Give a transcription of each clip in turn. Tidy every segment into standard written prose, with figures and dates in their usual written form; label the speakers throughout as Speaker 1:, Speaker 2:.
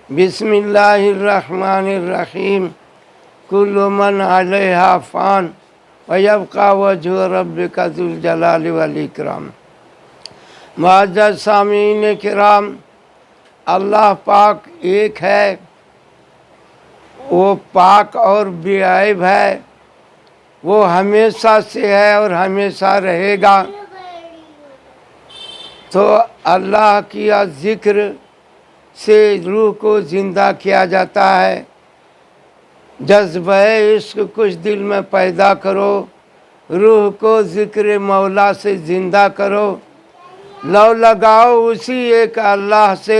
Speaker 1: بسم اللہ الرحمن الرحیم کل من علیہا فان ویبقى وجہ ربک ذو الجلال والاکرام۔ معزز سامعین کرام، اللہ پاک ایک ہے، وہ پاک اور بے عیب ہے، وہ ہمیشہ سے ہے اور ہمیشہ رہے گا۔ تو اللہ کی ذکر سے روح کو زندہ کیا جاتا ہے۔ جذبہ عشق کچھ دل میں پیدا کرو، روح کو ذکر مولا سے زندہ کرو، لو لگاؤ اسی ایک اللہ سے،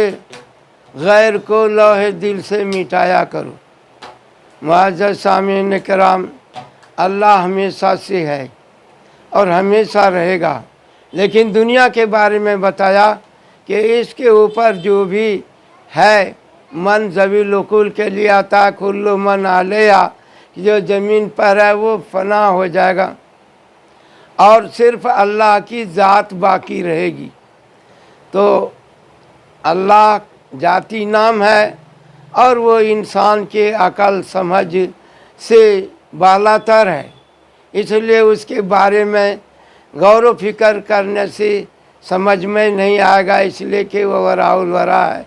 Speaker 1: غیر کو لوح دل سے مٹایا کرو۔ معزز سامعین کرام، اللہ ہمیشہ سے ہے اور ہمیشہ رہے گا، لیکن دنیا کے بارے میں بتایا کہ اس کے اوپر جو بھی ہے من ذوی العقول کے لیے آتا ہے، کل من علیہا، جو زمین پر ہے وہ فنا ہو جائے گا اور صرف اللہ کی ذات باقی رہے گی۔ تو اللہ ذاتی نام ہے اور وہ انسان کے عقل سمجھ سے بالا تر ہے، اس لیے اس کے بارے میں غور و فکر کرنے سے سمجھ میں نہیں آئے گا، اس لیے کہ وہ وراء الورا ہے۔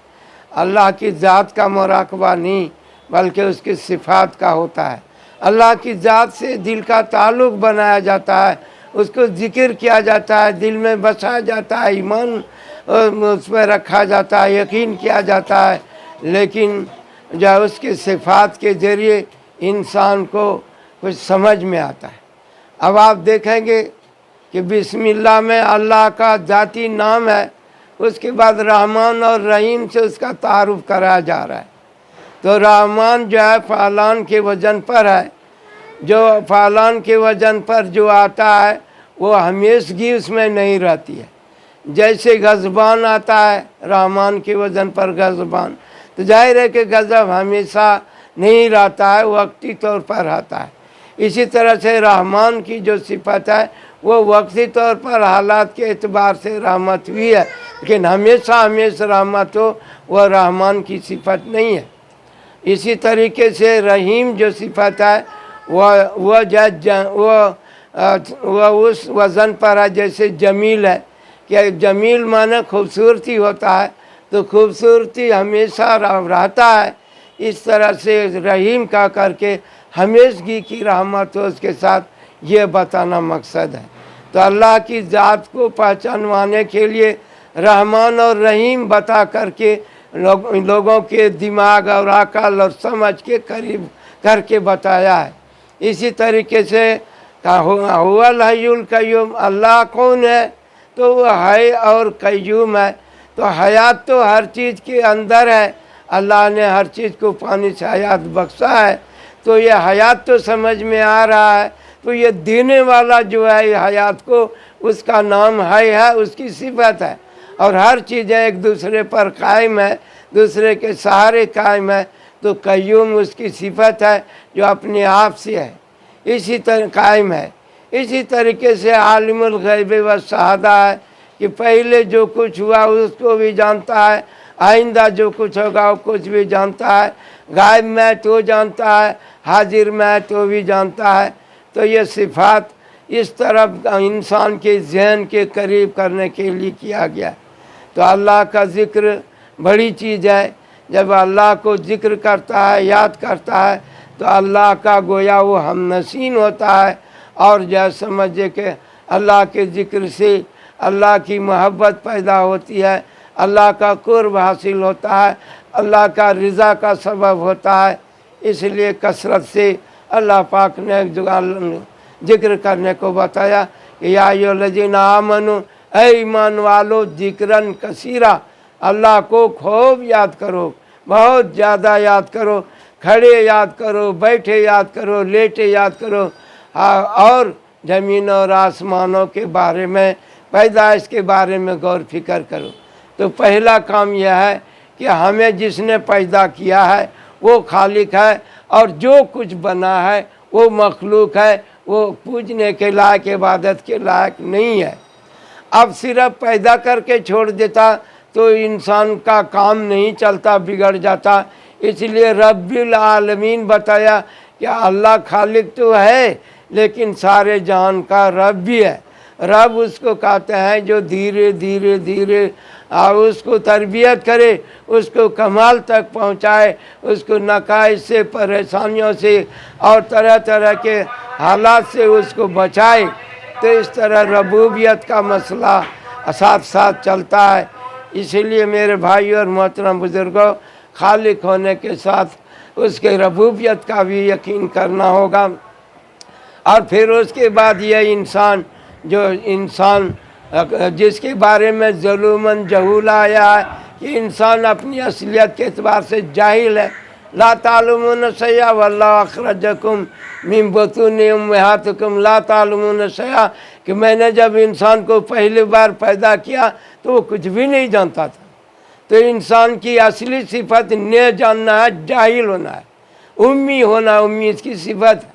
Speaker 1: اللہ کی ذات کا مراقبہ نہیں بلکہ اس کی صفات کا ہوتا ہے۔ اللہ کی ذات سے دل کا تعلق بنایا جاتا ہے، اس کو ذکر کیا جاتا ہے، دل میں بسایا جاتا ہے، ایمان اس پہ رکھا جاتا ہے، یقین کیا جاتا ہے، لیکن جو اس کی صفات کے ذریعے انسان کو کچھ سمجھ میں آتا ہے۔ اب آپ دیکھیں گے کہ بسم اللہ میں اللہ کا ذاتی نام ہے، اس کے بعد رحمان اور رحیم سے اس کا تعارف کرایا جا رہا ہے۔ تو رحمان جو ہے فعلان کے وزن پر ہے، جو فعلان کے وزن پر جو آتا ہے وہ ہمیشگی اس میں نہیں رہتی ہے۔ جیسے غضبان آتا ہے رحمان کے وزن پر غضبان، تو ظاہر ہے کہ غضب ہمیشہ نہیں رہتا ہے، وقتی طور پر آتا ہے۔ اسی طرح سے رحمان کی جو صفت ہے وہ وقتی طور پر حالات کے اعتبار سے رحمت ہوئی ہے، لیکن ہمیشہ رحمت ہو وہ رحمان کی صفت نہیں ہے۔ اسی طریقے سے رحیم جو صفت ہے وہ اس وزن پر ہے جیسے جمیل ہے، کہ جمیل معنی خوبصورتی ہوتا ہے، تو خوبصورتی ہمیشہ رہتا ہے۔ اس طرح سے رحیم کا کر کے ہمیشگی کی رحمت ہو اس کے ساتھ، یہ بتانا مقصد ہے۔ تو اللہ کی ذات کو پہچانوانے کے لیے رحمان اور رحیم بتا کر کے لوگوں کے دماغ اور عقل اور سمجھ کے قریب کر کے بتایا ہے۔ اسی طریقے سے هو الحی القیوم، اللہ کون ہے؟ تو وہ حی اور قیوم ہے۔ تو حیات تو ہر چیز کے اندر ہے، اللہ نے ہر چیز کو پانی سے حیات بخشا ہے، تو یہ حیات تو سمجھ میں آ رہا ہے۔ تو یہ دینے والا جو ہے حیات کو، اس کا نام حی ہے، اس کی صفت ہے، اور ہر چیزیں ایک دوسرے پر قائم ہے، دوسرے کے سہارے قائم ہے، تو قیوم اس کی صفت ہے جو اپنے آپ سے ہے، اسی طرح قائم ہے۔ اسی طریقے سے عالم الغیب والشہادہ ہے، کہ پہلے جو کچھ ہوا اس کو بھی جانتا ہے، آئندہ جو کچھ ہوگا وہ کچھ بھی جانتا ہے، غائب میں تو جانتا ہے، حاضر میں تو بھی جانتا ہے۔ تو یہ صفات اس طرف انسان کے ذہن کے قریب کرنے کے لیے کیا گیا۔ تو اللہ کا ذکر بڑی چیز ہے، جب اللہ کو ذکر کرتا ہے، یاد کرتا ہے، تو اللہ کا گویا وہ ہم نشین ہوتا ہے، اور جو سمجھے کہ اللہ کے ذکر سے اللہ کی محبت پیدا ہوتی ہے، اللہ کا قرب حاصل ہوتا ہے، اللہ کا رضا کا سبب ہوتا ہے۔ اس لیے کثرت سے اللہ پاک نے ذکر کرنے کو بتایا کہ یا ایھا الذین آمنوا، اے ایمان والو، ذکرن کثیرا، اللہ کو خوب یاد کرو، بہت زیادہ یاد کرو، کھڑے یاد کرو، بیٹھے یاد کرو، لیٹے یاد کرو، اور زمین اور آسمانوں کے بارے میں، پیدائش کے بارے میں غور فکر کرو۔ تو پہلا کام یہ ہے کہ ہمیں جس نے پیدا کیا ہے وہ خالق ہے، اور جو کچھ بنا ہے وہ مخلوق ہے، وہ پوجنے کے لائق، عبادت کے لائق نہیں ہے۔ اب صرف پیدا کر کے چھوڑ دیتا تو انسان کا کام نہیں چلتا، بگڑ جاتا۔ اس لیے رب العالمین بتایا کہ اللہ خالق تو ہے لیکن سارے جہان کا رب بھی ہے۔ رب اس کو کہتے ہیں جو دھیرے دھیرے دھیرے اس کو تربیت کرے، اس کو کمال تک پہنچائے، اس کو نقائص سے، پریشانیوں سے اور طرح طرح کے حالات سے اس کو بچائے۔ تو اس طرح ربوبیت کا مسئلہ ساتھ ساتھ چلتا ہے۔ اسی لیے میرے بھائی اور محترم بزرگوں، خالق ہونے کے ساتھ اس کے ربوبیت کا بھی یقین کرنا ہوگا۔ اور پھر اس کے بعد یہ انسان جس کے بارے میں ظلماً جہول آیا ہے کہ انسان اپنی اصلیت کے اعتبار سے جاہل ہے۔ لا تعلمون شیئا واللہ اخرجکم من بطون امہاتکم لا تعلمون شیئا، کہ میں نے جب انسان کو پہلی بار پیدا کیا تو وہ کچھ بھی نہیں جانتا تھا۔ تو انسان کی اصلی صفت نہ جاننا ہے، جاہل ہونا ہے، امی ہونا، امی اس کی صفت ہے۔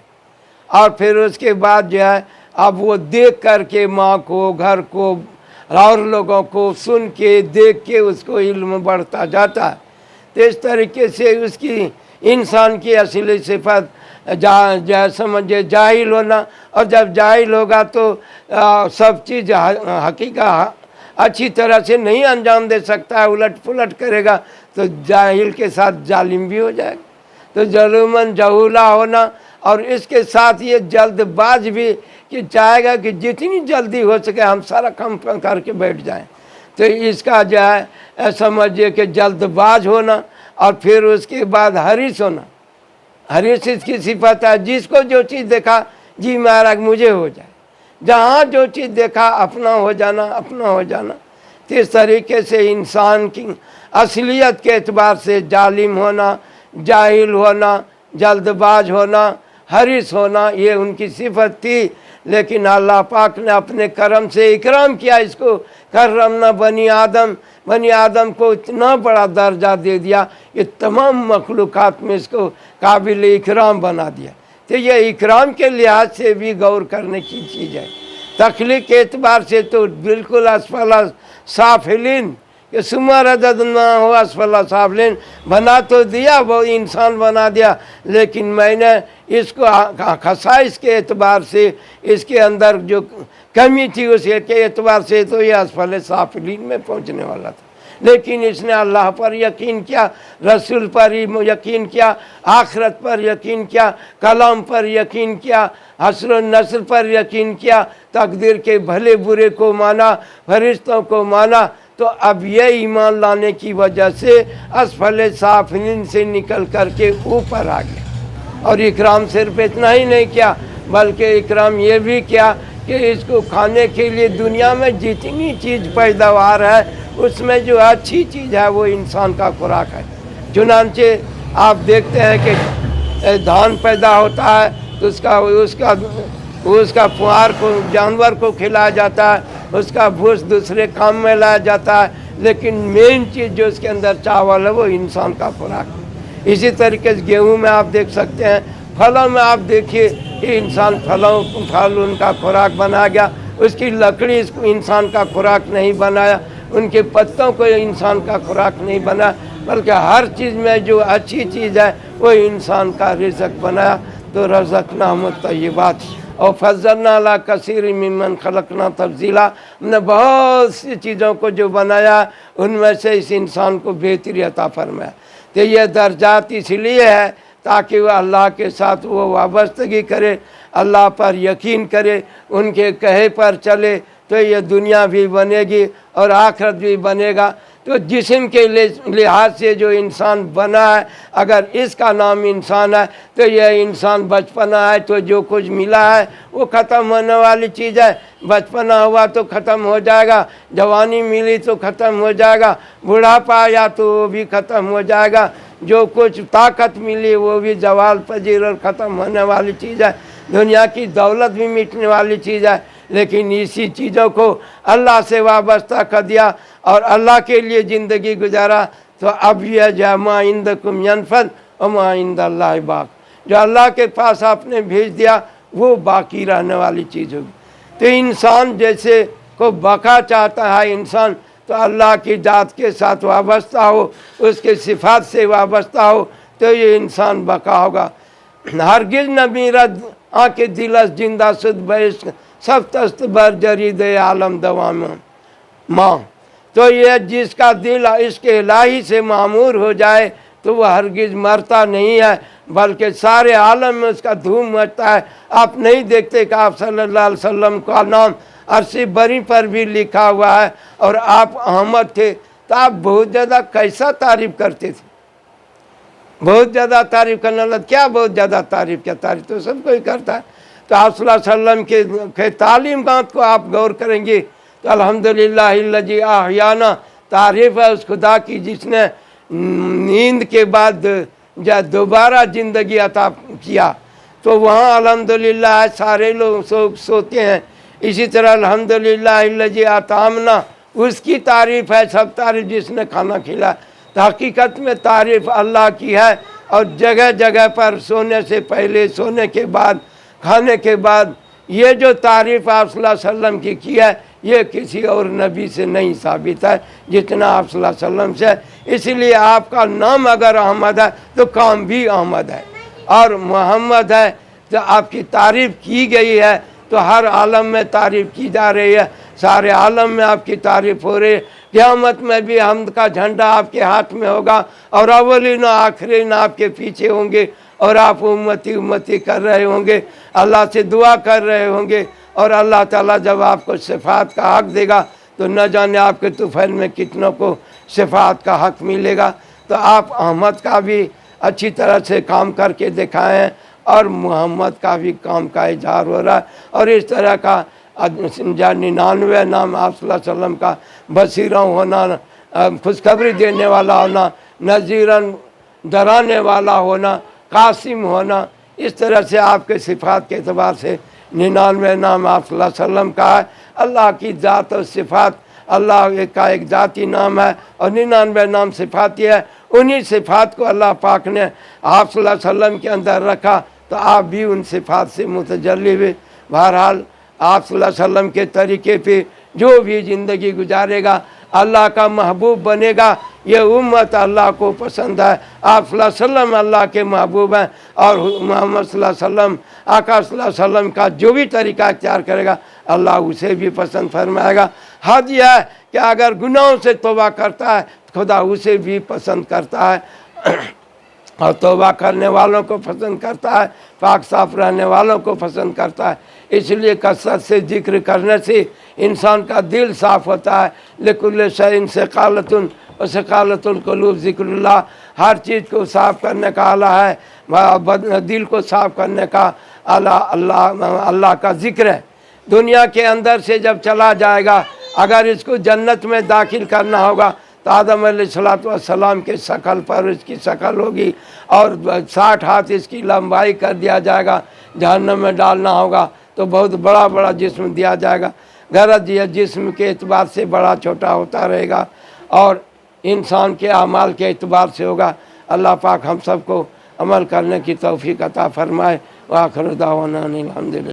Speaker 1: اور پھر اس کے بعد جو ہے اب وہ دیکھ کر کے ماں کو، گھر کو اور لوگوں کو سن کے دیکھ کے اس کو علم بڑھتا جاتا ہے۔ تو اس طریقے سے اس کی انسان کی اصلی صفت سمجھے جاہل ہونا، اور جب جاہل ہوگا تو سب چیز حقیقت اچھی طرح سے نہیں انجام دے سکتا ہے، الٹ پلٹ کرے گا تو جاہل کے ساتھ ظالم بھی ہو جائے گا۔ تو ظلماً جہولا ہونا، اور اس کے ساتھ یہ جلد باز بھی کہ چاہے گا کہ جتنی جلدی ہو سکے ہم سارا کام کر کے بیٹھ جائیں۔ تو اس کا جو ہے سمجھیے کہ جلد باز ہونا، اور پھر اس کے بعد حریص ہونا۔ حریص اس کی صفت ہے، جس کو جو چیز دیکھا جی مہاراج مجھے ہو جائے، جہاں جو چیز دیکھا اپنا ہو جانا، اپنا ہو جانا۔ تو اس طریقے سے انسان کی اصلیت کے اعتبار سے ظالم ہونا، جاہل ہونا، جلد باز ہونا، حریص ہونا، یہ ان کی صفت تھی۔ لیکن اللہ پاک نے اپنے کرم سے اکرام کیا اس کو، کرمنا بنی آدم کو اتنا بڑا درجہ دے دیا کہ تمام مخلوقات میں اس کو قابل اکرام بنا دیا۔ تو یہ اکرام کے لحاظ سے بھی غور کرنے کی چیز ہے۔ تخلیق کے اعتبار سے تو بالکل اسفل سافلین، کہ ثم رددناہ اسفل سافلین، بنا تو دیا، وہ انسان بنا دیا، لیکن میں نے اس کو خصائص کے اعتبار سے اس کے اندر جو کمی تھی اس کے اعتبار سے تو یہ اسفل سافلین میں پہنچنے والا تھا۔ لیکن اس نے اللہ پر یقین کیا، رسول پر یقین کیا، آخرت پر یقین کیا، کلام پر یقین کیا، حشر و نشر پر یقین کیا، تقدیر کے بھلے برے کو مانا، فرشتوں کو مانا۔ تو اب یہ ایمان لانے کی وجہ سے اسفل سافلین سے نکل کر کے اوپر آ گیا۔ اور اکرام صرف اتنا ہی نہیں کیا بلکہ اکرام یہ بھی کیا کہ اس کو کھانے کے لیے دنیا میں جتنی چیز پیداوار ہے اس میں جو اچھی چیز ہے وہ انسان کا خوراک ہے۔ چنانچہ آپ دیکھتے ہیں کہ دھان پیدا ہوتا ہے تو اس کا پوار کو جانور کو کھلایا جاتا ہے، اس کا بھوس دوسرے کام میں لایا جاتا ہے، لیکن مین چیز جو اس کے اندر چاول ہے وہ انسان کا خوراک ہے۔ اسی طریقے سے گیہوں میں آپ دیکھ سکتے ہیں، پھلوں میں آپ دیکھیے کہ انسان پھل ان کا خوراک بنا گیا، اس کی لکڑی اس کو انسان کا خوراک نہیں بنایا، ان کے پتوں کو انسان کا خوراک نہیں بنا، بلکہ ہر چیز میں جو اچھی چیز ہے وہ انسان کا رزق بنایا۔ تو رزقناہم الطیبات اور فضلنا علی کثیر ممن خلقنا تفضیلا، ہم نے بہت سی چیزوں کو جو بنایا ان میں سے اس انسان کو بہتری عطا فرمایا۔ تو یہ درجات اس لیے ہے تاکہ وہ اللہ کے ساتھ وہ وابستگی کرے، اللہ پر یقین کرے، ان کے کہے پر چلے، تو یہ دنیا بھی بنے گی اور آخرت بھی بنے گا۔ تو جسم کے لحاظ سے جو انسان بنا ہے، اگر اس کا نام انسان ہے تو یہ انسان بچپنا ہے تو جو کچھ ملا ہے وہ ختم ہونے والی چیز ہے، بچپنا ہوا تو ختم ہو جائے گا، جوانی ملی تو ختم ہو جائے گا، بڑھاپا آیا تو وہ بھی ختم ہو جائے گا، جو کچھ طاقت ملی وہ بھی زوال پذیر اور ختم ہونے والی چیز ہے، دنیا کی دولت بھی مٹنے والی چیز ہے۔ لیکن اسی چیزوں کو اللہ سے وابستہ کر دیا اور اللہ کے لیے زندگی گزارا، تو اب یہ جو ما عندکم ینفد وما عند اللہ باق، جو اللہ کے پاس آپ نے بھیج دیا وہ باقی رہنے والی چیز ہوگی۔ تو انسان جیسے کو بقا چاہتا ہے انسان، تو تو اللہ کی ذات کے ساتھ وابستہ ہو، اس کے صفات سے وابستہ ہو، تو یہ انسان بقا ہوگا۔ ہرگز نہ میرد آنکھ دلس زندہ شد بیش سب تست بر جرید عالم دوام ماں۔ تو یہ جس کا دل عشق الہی سے معمور ہو جائے تو وہ ہرگز مرتا نہیں ہے، بلکہ سارے عالم میں اس کا دھوم مچتا ہے۔ آپ نہیں دیکھتے کہ آپ صلی اللہ علیہ وسلم کا نام عرش بری پر بھی لکھا ہوا ہے، اور آپ احمد تھے، تو آپ بہت زیادہ کیسا تعریف کرتے تھے؟ بہت زیادہ تعریف کرنے والا کیا بہت زیادہ تعریف؟ کیا تعریف تو سب کوئی کرتا ہے۔ تو آپ صلی اللہ علیہ وسلم کے تعلیمات کو آپ غور کریں گے تو الحمدللہ الذی احیانا، تعریف ہے اس خدا کی جس نے نیند کے بعد دوبارہ زندگی عطا کیا۔ تو وہاں الحمدللہ سارے لوگ سوتے ہیں، اسی طرح الحمدللہ الذی اطعمنا، اس کی تعریف ہے، سب تعریف جس نے کھانا کھلایا۔ تو حقیقت میں تعریف اللہ کی ہے، اور جگہ جگہ پر سونے سے پہلے، سونے کے بعد، کھانے کے بعد، یہ جو تعریف آپ صلی اللہ علیہ وسلم کی ہے، یہ کسی اور نبی سے نہیں ثابت ہے جتنا آپ صلی اللہ علیہ وسلم سے ہے۔ اسی لیے آپ کا نام اگر احمد ہے تو کام بھی احمد ہے، اور محمد ہے تو آپ کی تعریف کی گئی ہے، تو ہر عالم میں تعریف کی جا رہی ہے، سارے عالم میں آپ کی تعریف ہو رہی ہے۔ قیامت میں بھی حمد کا جھنڈا آپ کے ہاتھ میں ہوگا، اور اولین و آخرین آپ کے پیچھے ہوں گے، اور آپ امتی امتی کر رہے ہوں گے، اللہ سے دعا کر رہے ہوں گے، اور اللہ تعالیٰ جب آپ کو شفاعت کا حق دے گا تو نہ جانے آپ کے طفیل میں کتنوں کو شفاعت کا حق ملے گا۔ تو آپ احمد کا بھی اچھی طرح سے کام کر کے دکھائے ہیں، اور محمد کا بھی کام کا اظہار ہو رہا ہے، اور اس طرح کا 99 نام آپ صلی اللہ علیہ وسلم کا، بصیرہ ہونا، خوشخبری دینے والا ہونا، نذیراً ڈرانے والا ہونا، قاسم ہونا، اس طرح سے آپ کے صفات کے اعتبار سے 99 نام آپ صلی اللہ علیہ وسلم کا ہے۔ اللہ کی ذات اور صفات، اللہ کا ایک ذاتی نام ہے، اور 99 نام صفاتی ہے۔ انہی صفات کو اللہ پاک نے آپ صلی اللہ علیہ وسلم کے اندر رکھا، تو آپ بھی ان صفات سے متجلی ہوئے۔ بہرحال آپ صلی اللہ علیہ وسلم کے طریقے پہ جو بھی زندگی گزارے گا، اللہ کا محبوب بنے گا۔ یہ امت اللہ کو پسند ہے، آپ صلی اللہ علیہ وسلم اللہ کے محبوب ہیں، اور محمد صلی اللہ علیہ وسلم، آقا صلی اللہ علیہ وسلم کا جو بھی طریقہ اختیار کرے گا اللہ اسے بھی پسند فرمائے گا۔ حد یہ ہے کہ اگر گناہوں سے توبہ کرتا ہے خدا اسے بھی پسند کرتا ہے، اور توبہ کرنے والوں کو پسند کرتا ہے، پاک صاف رہنے والوں کو پسند کرتا ہے۔ اس لیے کثرت سے ذکر کرنے سے انسان کا دل صاف ہوتا ہے۔ لکل شیء ثقالۃ وثقالۃ القلوب ذکر اللہ، ہر چیز کو صاف کرنے کا آلہ ہے، دل کو صاف کرنے کا آلہ اللہ کا ذکر ہے۔ دنیا کے اندر سے جب چلا جائے گا، اگر اس کو جنت میں داخل کرنا ہوگا تو آدم علیہ السلام کے شکل پر اس کی شکل ہوگی، اور 60 ہاتھ اس کی لمبائی کر دیا جائے گا۔ جہنم میں ڈالنا ہوگا تو بہت بڑا بڑا جسم دیا جائے گا۔ غرض یہ جسم کے اعتبار سے بڑا چھوٹا ہوتا رہے گا، اور انسان کے اعمال کے اعتبار سے ہوگا۔ اللہ پاک ہم سب کو عمل کرنے کی توفیق عطا فرمائے۔ وآخر دعوانا الحمدللہ۔